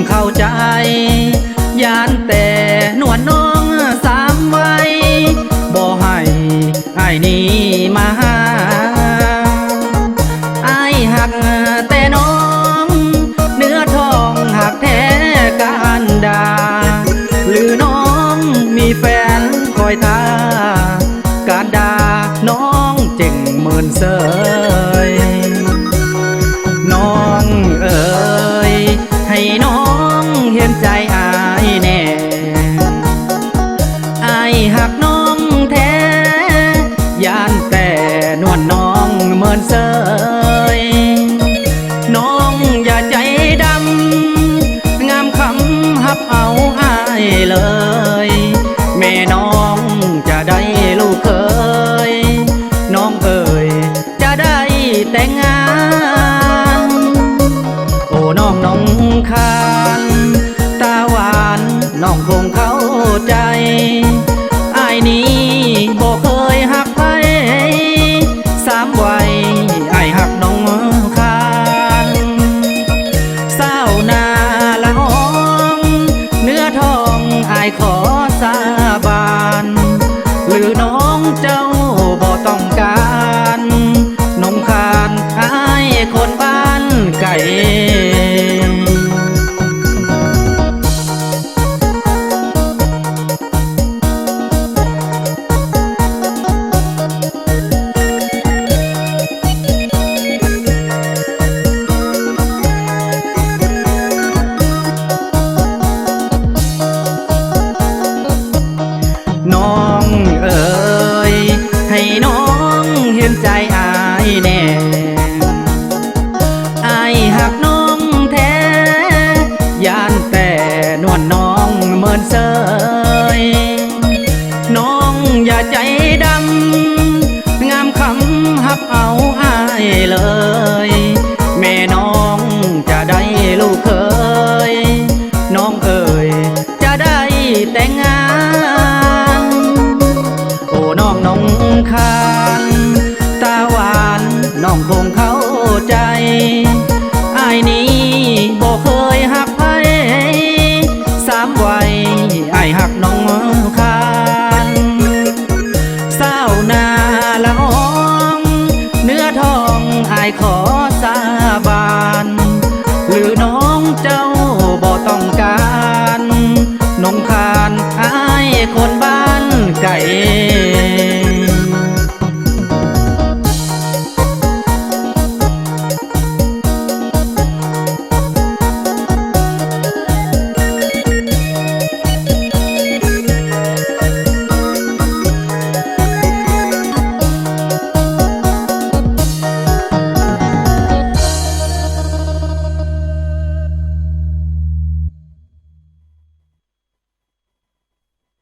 เข้าใจยานแต่นวลน้องสามไว้บ่ให้อ้ายนี้มาหาอ้ายหักแต่น้องเนื้อทองหักแท้การดาหรือน้องมีแฟนคอยท่าการดาน้องเจ๋งเหมือนเสยน้องเอ๋ยให้น้องเห็นใจอ้ายแน่อ้ายหักน้องแท้ยานแต่นวลน้องเหมือนเสยน้องอย่าใจดำงามคำหับเอาอ้ายเลยแม่น้องจะได้ลูกเคยน้องเอ๋ยจะได้แต่งงานโอ้น้องน้องคานตาหวานน้องคงเข้าใจอ้ายนี้บ่เคยหักไผสามวัยอ้ายหักน้องคานสาวนาละอองเนื้อทองอ้ายขอสาบานหรือน้องเจ้าบ่ต้องการน้องคานอ้ายคนบ้านไก่น้องเอ๋ยให้น้องเห็นใจอ้ายแน่อ้ายหักน้องแท้ยานแต่นวลน้องเหมือนเสยน้องอย่าใจดำงามคำหับเอาอ้ายเลยแม่น้องจะได้ลูกเคยน้องเอ๋ยจะได้แต่งงานโอ้น้องน้องคานตาหวานน้องคงเข้าใจอ้ายนี้บ่เคยหักไผสามวัยอ้ายหักน้องคานสาวนาละอองเนื้อทองอ้ายขอสาบานหรือน้องเจ้าบ่ต้องการน้องคานอ้ายคนบ้านไก่